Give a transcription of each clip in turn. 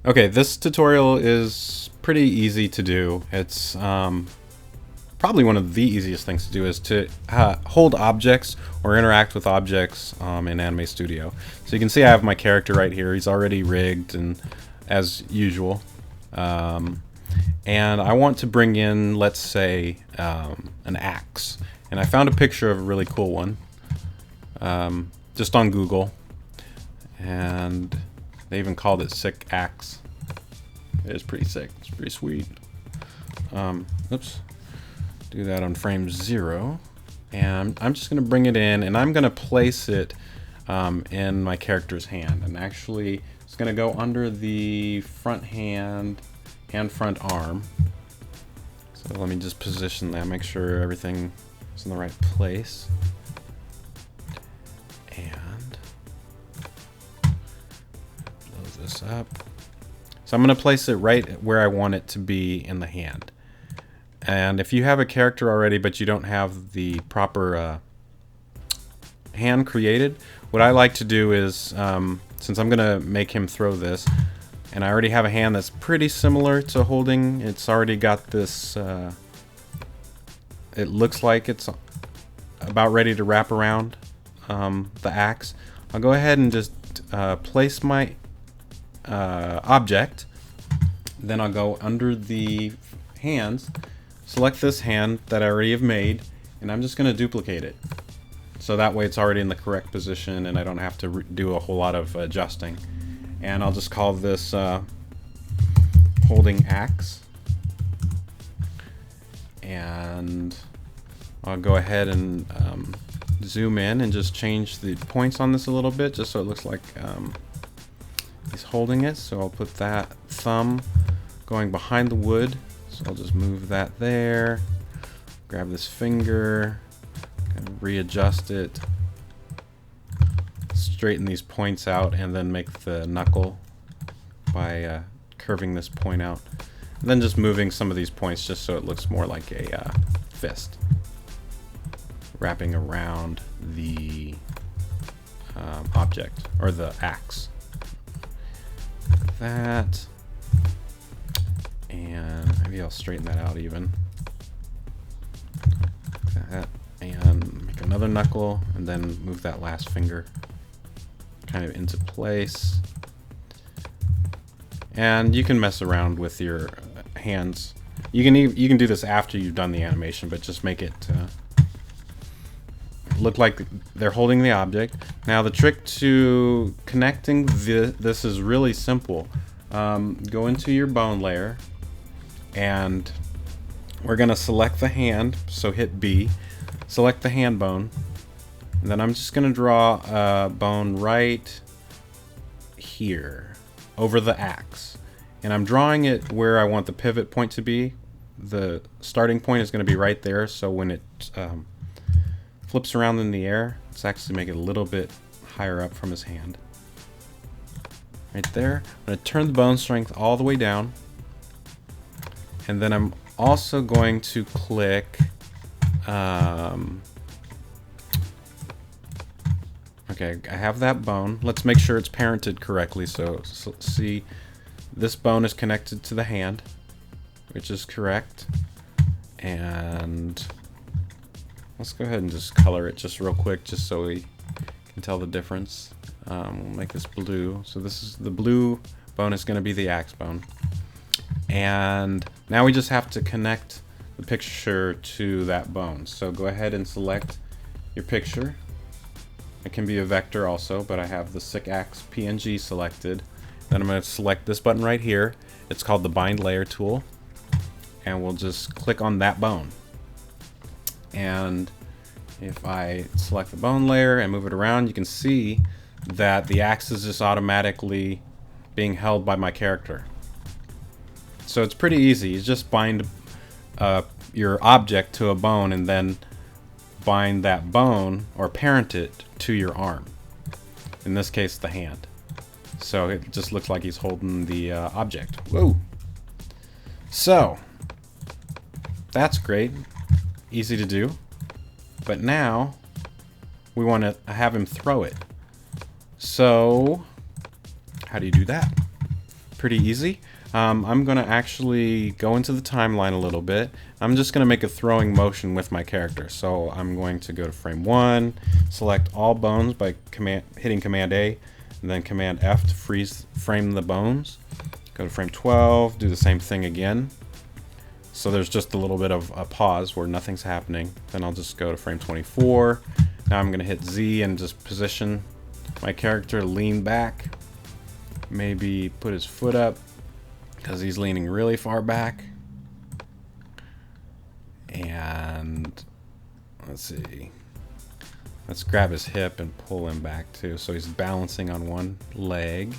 Okay, this tutorial is pretty easy to do. It's probably one of the easiest things to do is to hold objects or interact with objects in Anime Studio. So you can see I have my character right here. He's already rigged and as usual. And I want to bring in, let's say, an axe. And I found a picture of a really cool one just on Google. And they even called it Sick Axe. It is pretty sick. It's pretty sweet. Oops. Do that on frame 0. And I'm just going to bring it in, and I'm going to place it in my character's hand. And actually, it's going to go under the front hand and front arm. So let me just position that, make sure everything is in the right place. And blow this up. So I'm going to place it right where I want it to be in the hand. And if you have a character already but you don't have the proper hand created, what I like to do is, since I'm going to make him throw this, and I already have a hand that's pretty similar to holding, it's already got this, it looks like it's about ready to wrap around the axe. I'll go ahead and just place my object, then I'll go under the hands, select this hand that I already have made, and I'm just going to duplicate it. So that way it's already in the correct position and I don't have to do a whole lot of adjusting. And I'll just call this holding axe. And I'll go ahead and zoom in and just change the points on this a little bit just so it looks like he's holding it. So I'll put that thumb going behind the wood. So I'll just move that there. Grab this finger, kind of readjust it, straighten these points out, and then make the knuckle by curving this point out. And then just moving some of these points just so it looks more like a fist. Wrapping around the object, or the axe. Like that. And maybe I'll straighten that out even. Like that. And make another knuckle, and then move that last finger kind of into place. And you can mess around with your hands. You can do this after you've done the animation, but just make it look like they're holding the object. Now the trick to connecting this is really simple. Go into your bone layer, and we're gonna select the hand, so hit B, select the hand bone, and then I'm just gonna draw a bone right here over the axe, and I'm drawing it where I want the pivot point to be. The starting point is going to be right there, so when it flips around in the air, let's actually make it a little bit higher up from his hand. Right there. I'm going to turn the bone strength all the way down, and then I'm also going to click okay, I have that bone. Let's make sure it's parented correctly. So see, this bone is connected to the hand, which is correct. And let's go ahead and just color it just real quick, just so we can tell the difference. We'll make this blue. So this is the blue bone is going to be the axe bone. And now we just have to connect the picture to that bone. So go ahead and select your picture. It can be a vector also, but I have the Sick Axe PNG selected. Then I'm going to select this button right here. It's called the Bind Layer tool. And we'll just click on that bone. And if I select the bone layer and move it around, you can see that the axe is just automatically being held by my character. So it's pretty easy. You just bind your object to a bone and then bind that bone or parent it to your arm. In this case, the hand. So it just looks like he's holding the object. Whoa! So that's great. Easy to do. But now we want to have him throw it. So how do you do that? pretty easy. I'm going to actually go into the timeline a little bit. I'm just going to make a throwing motion with my character. So I'm going to go to frame 1, select all bones by hitting Command A, and then Command F to frame the bones. Go to frame 12, do the same thing again. So there's just a little bit of a pause where nothing's happening. Then I'll just go to frame 24. Now I'm going to hit Z and just position my character, lean back. Maybe put his foot up because he's leaning really far back. And let's see. Let's grab his hip and pull him back too. So he's balancing on one leg.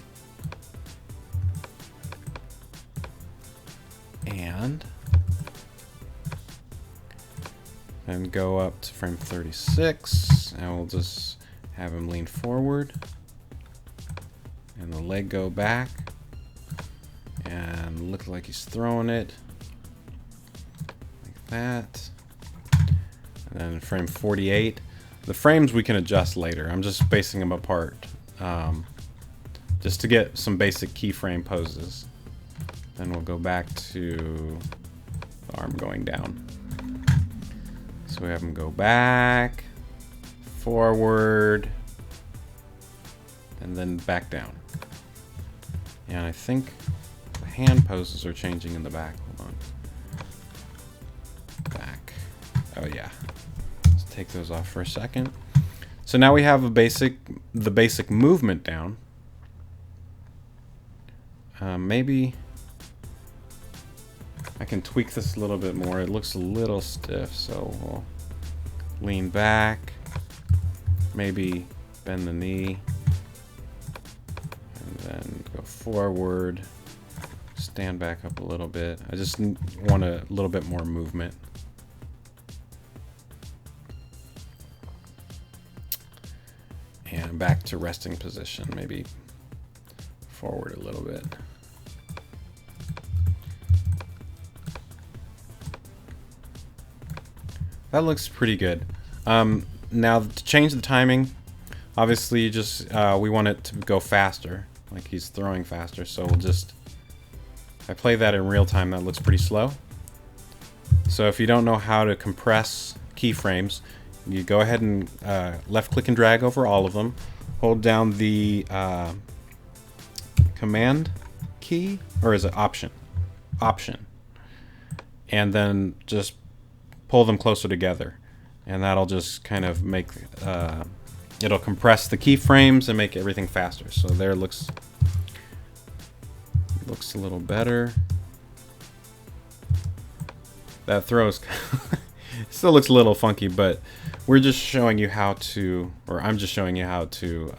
And then go up to frame 36, and we'll just have him lean forward and the leg go back and look like he's throwing it like that. And then frame 48, the frames we can adjust later. I'm just spacing them apart just to get some basic keyframe poses. Then we'll go back to the arm going down. So we have him go back, forward, and then back down. And I think the hand poses are changing in the back. Hold on. Back. Oh yeah. Let's take those off for a second. So now we have the basic movement down. Maybe I can tweak this a little bit more. It looks a little stiff, so we'll lean back, maybe bend the knee, and then go forward, stand back up a little bit. I just want a little bit more movement. And back to resting position, maybe forward a little bit. That looks pretty good. Now to change the timing, obviously you just we want it to go faster, like he's throwing faster. So we'll just, if I play that in real time, that looks pretty slow. So if you don't know how to compress keyframes, you go ahead and left click and drag over all of them. Hold down the command key, or is it option? Option. And then just pull them closer together, and that'll just kind of make it'll compress the keyframes and make everything faster. So there looks a little better. That throws still looks a little funky, but we're just showing you how to, or I'm just showing you how to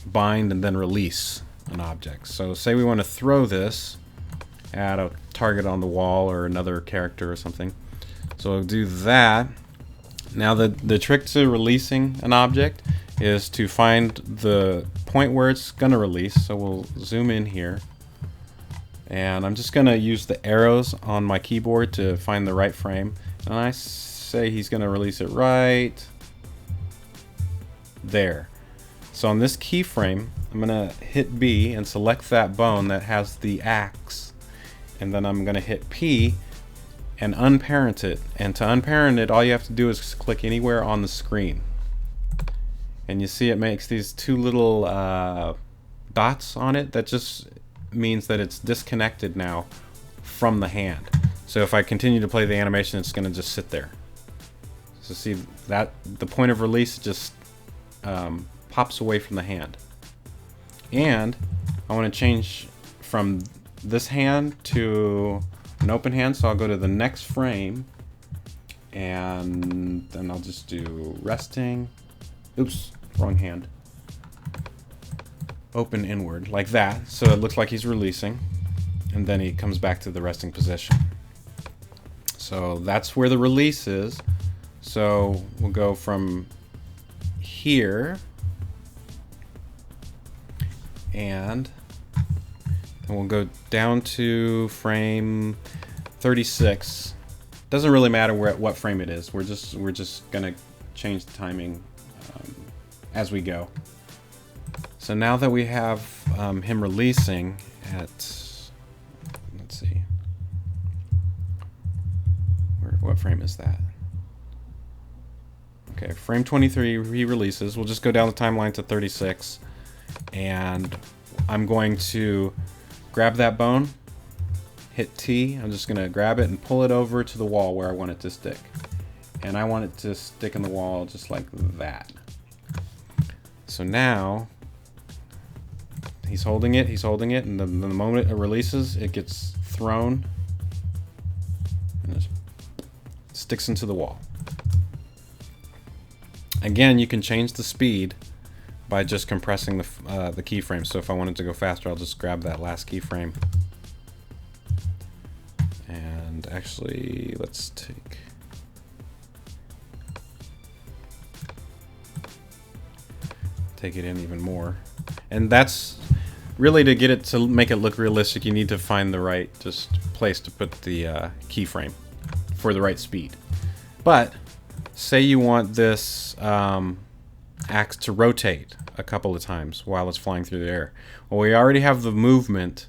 bind and then release an object. So say we want to throw this at a target on the wall or another character or something. So we'll do that. Now the trick to releasing an object is to find the point where it's going to release. So we'll zoom in here. And I'm just going to use the arrows on my keyboard to find the right frame. And I say he's going to release it right there. So on this keyframe, I'm going to hit B and select that bone that has the axe. And then I'm going to hit P and unparent it. And to unparent it, all you have to do is click anywhere on the screen. And you see it makes these two little dots on it. That just means that it's disconnected now from the hand. So if I continue to play the animation, it's going to just sit there. So see that the point of release just pops away from the hand. And I want to change from this hand to an open hand, so I'll go to the next frame and then I'll just do resting. Oops, wrong hand. Open inward, like that, so it looks like he's releasing, and then he comes back to the resting position. So that's where the release is. So we'll go from here, and then we'll go down to frame 36. Doesn't really matter what frame it is. We're just gonna change the timing as we go. So now that we have him releasing at, let's see, what frame is that? Okay, frame 23 he releases. We'll just go down the timeline to 36, and I'm going to grab that bone, hit T. I'm just going to grab it and pull it over to the wall where I want it to stick. And I want it to stick in the wall just like that. So now he's holding it, and the moment it releases, it gets thrown and it sticks into the wall. Again, you can change the speed by just compressing the keyframe. So if I wanted to go faster, I'll just grab that last keyframe. And actually, let's take it in even more. And that's really, to get it to make it look realistic, you need to find the right just place to put the keyframe for the right speed. But say you want this axe to rotate a couple of times while it's flying through the air. Well, we already have the movement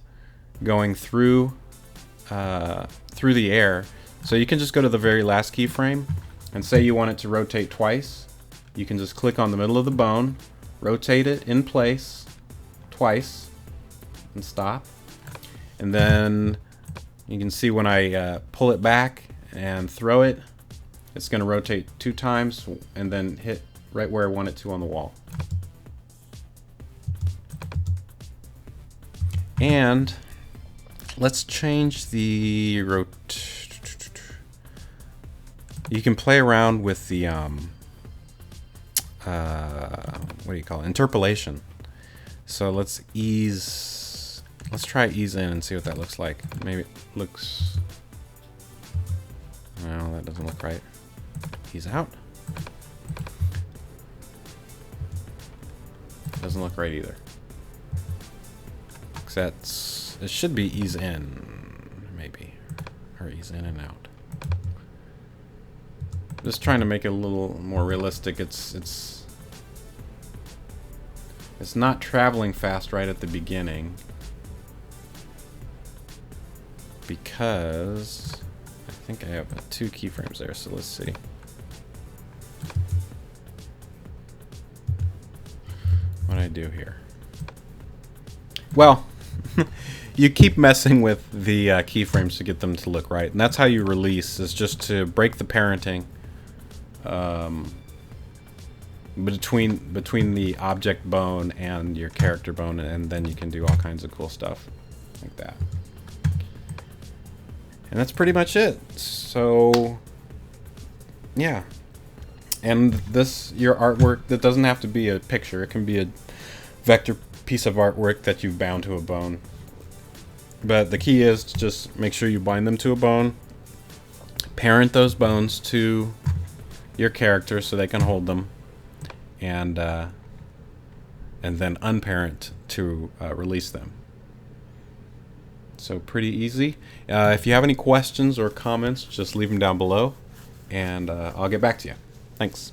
going through the air, so you can just go to the very last keyframe, and say you want it to rotate twice. You can just click on the middle of the bone, rotate it in place twice, and stop. And then you can see when I pull it back and throw it, it's going to rotate 2 times and then hit right where I want it to on the wall. And let's change the you can play around with the what do you call it? Interpolation. So let's try ease in and see what that looks like. Maybe it looks, no, that doesn't look right. Ease out. Doesn't look right either. It should be ease in, maybe, or ease in and out. Just trying to make it a little more realistic. It's not traveling fast right at the beginning because I think I have 2 keyframes there. So let's see. What do I do here? Well, you keep messing with the keyframes to get them to look right, and that's how you release, is just to break the parenting between the object bone and your character bone, and then you can do all kinds of cool stuff like that. And that's pretty much it. So yeah. And this, your artwork, that doesn't have to be a picture. It can be a vector piece of artwork that you've bound to a bone. But the key is to just make sure you bind them to a bone, parent those bones to your character so they can hold them, and then unparent to release them. So pretty easy. If you have any questions or comments, just leave them down below, and I'll get back to you. Thanks.